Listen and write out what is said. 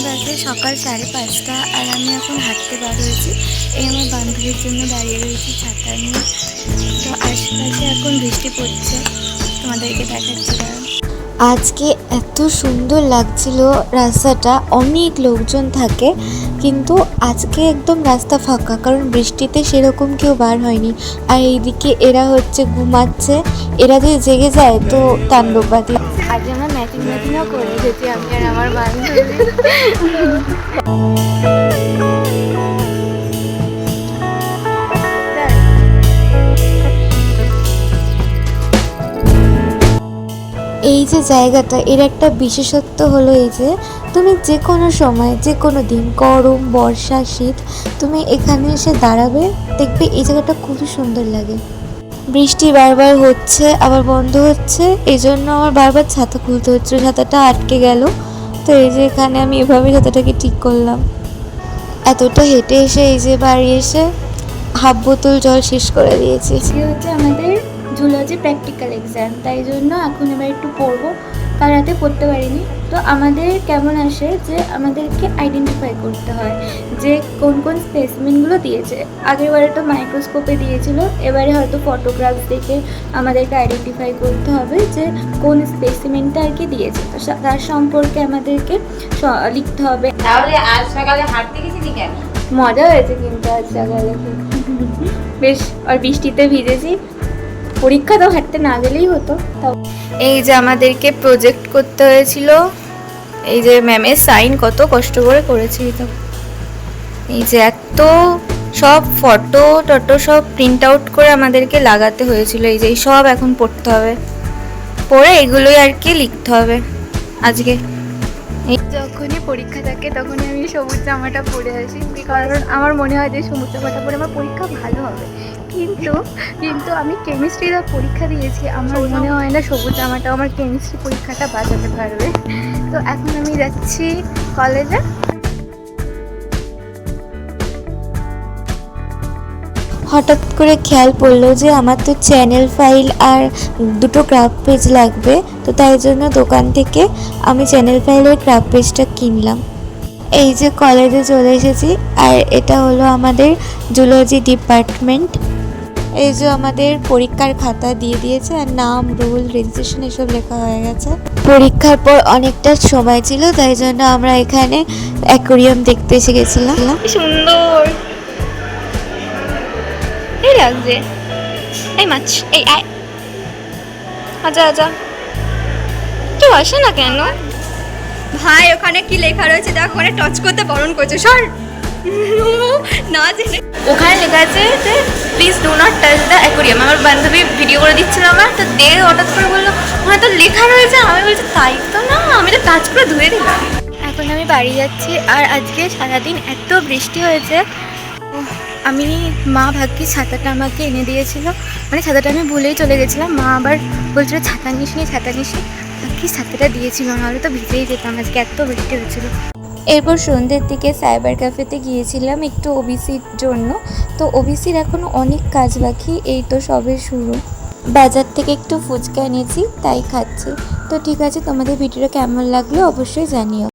বাজে সকাল 5:30 আর আমি এখন হাঁটতে বার হয়েছি। এই আমার বান্ধবীর জন্য দাঁড়িয়ে রয়েছি ছাতা নিয়ে। তো আশেপাশে এখন বৃষ্টি পড়ছে, তোমাদেরকে দেখাচ্ছি। আজকে এত সুন্দর লাগছিল রাস্তাটা, অনেক লোকজন থাকে, কিন্তু আজকে একদম রাস্তা ফাঁকা, কারণ বৃষ্টিতে সেরকম কেউ বার হয়নি। আর এইদিকে এরা হচ্ছে ঘুমাচ্ছে, এরা যদি জেগে যায় তো তাণ্ডব বাঁধে। আজ আমরা ম্যাচিংও করে এসেছি, আমি আর আমার বান্ধবী। এই যে জায়গাটা, এর একটা বিশেষত্ব হলো এই যে তুমি যে কোনো সময়, যে কোনো দিন, গরম, বর্ষা, শীত, তুমি এখানে এসে দাঁড়াবে, দেখবে এই জায়গাটা খুবই সুন্দর লাগে। বৃষ্টি বারবার হচ্ছে আবার বন্ধ হচ্ছে, এই জন্য আমার বারবার ছাতা খুলতে হচ্ছে, ছাতাটা আটকে গেল। তো এই যে এখানে আমি এভাবে ছাতাটাকে ঠিক করলাম। এতটা হেঁটে এসে এই যে বাড়ি এসে হাফ বোতল জল শেষ করে দিয়েছি। হচ্ছে আমাদের জুলজি প্র্যাকটিক্যাল এক্সাম, তাই জন্য এখন এবার একটু পড়বো, কাল রাতে পড়তে পারিনি। তো আমাদের কেমন আসে যে আমাদেরকে আইডেন্টিফাই করতে হয় যে কোন কোন স্পেসিমেনগুলো দিয়েছে। আগেরবারে তো মাইক্রোস্কোপে দিয়েছিল, এবারে হয়তো ফটোগ্রাফ দেখে আমাদেরকে আইডেন্টিফাই করতে হবে যে কোন স্পেসিমেনটা আর কি দিয়েছে। তো তার সম্পর্কে আমাদেরকে লিখতে হবে। তাহলে আজ সকালে হাঁটতে গেছিলি কেন? মজা হয়েছে কিন্তু আজ সকালে বেশ, আর বৃষ্টিতে ভিজেছি। পরীক্ষা তো হাঁটতে না গেলেই হতো। তাও এই যে আমাদেরকে প্রজেক্ট করতে হয়েছিল, এই যে ম্যামের সাইন কত কষ্ট করে করেছি। তো এই যে এত সব ফটো টটো সব প্রিন্ট আউট করে আমাদেরকে লাগাতে হয়েছিল। এই যে সব এখন পড়তে হবে, পড়ে এগুলোই আর কি লিখতে হবে আজকে। যখনই পরীক্ষা থাকে তখনই আমি সবুজ জামাটা পরে আসি, কারণ আমার মনে হয় যে সবুজ জামাটা পরে আমার পরীক্ষা ভালো হবে। কিন্তু আমি কেমিস্ট্রির পরীক্ষা দিয়েছি, আমার মনে হয় না সবুজ জামাটা আমার কেমিস্ট্রি পরীক্ষাটা বাঁচাতে পারবে। তো এখন আমি যাচ্ছি কলেজে। হঠাৎ করে খেয়াল পড়লো যে আমার তো চ্যানেল ফাইল আর দুটো ক্রাফট পেজ লাগবে, তো তাই জন্য দোকান থেকে আমি চ্যানেল ফাইলের ক্রাফট পেজটা কিনলাম। এই যে কলেজে চলে এসেছি, আর এটা হলো আমাদের জুলজি ডিপার্টমেন্ট। এই যে আমাদের পরীক্ষার খাতা দিয়ে দিয়েছে, আর নাম, রোল, রেজিস্ট্রেশন এসব লেখা হয়ে গেছে। পরীক্ষার পর অনেকটা সময় ছিল, তাই জন্য আমরা এখানে অ্যাকোয়ারিয়াম দেখতে এসে গেছিলাম। সুন্দর এই লাগছে, এই মাছ, এই আয়, আচ্ছা আচ্ছা, কেউ আসে না কেন ভাই? ওখানে কি লেখা রয়েছে দেখ, ওখানে টাচ করতে বারণ করছে, সর না জেনে। ওখানে লেখা আছে যে please do not touch the aquarium. আমার বান্ধবী ভিডিও করে দিচ্ছিল আমার, তো দেখে হঠাৎ করে বললো ওখানে তো লেখা রয়েছে। আমি বলছি তাই তো না, আমি তো টাচ করে ধুয়ে দিলাম। এখন আমি বাড়ি যাচ্ছি, আর আজকে সারাদিন এত বৃষ্টি হয়েছে। আমি মা ভাগ্যি ছাতাটা আমাকে এনে দিয়েছিল, মানে ছাতাটা আমি ভুলেই চলে গেছিলাম। মা আবার বলছিল ছাতা নিস নি, ছাতা নিস নি, ভাগ্যি ছাতাটা দিয়েছিল, নাহলে তো ভিজেই যেতাম, আজকে এত বৃষ্টি হচ্ছিল। এরপর সন্ধ্যের দিকে সাইবার ক্যাফেতে গিয়েছিলাম একটু ওবিসির জন্য। তো ওবিসির এখনও অনেক কাজ বাকি, এই তো সবে শুরু। বাজার থেকে একটু ফুচকা এনেছি, তাই খাচ্ছি। তো ঠিক আছে, তোমাদের ভিডিওটা কেমন লাগলো অবশ্যই জানিও।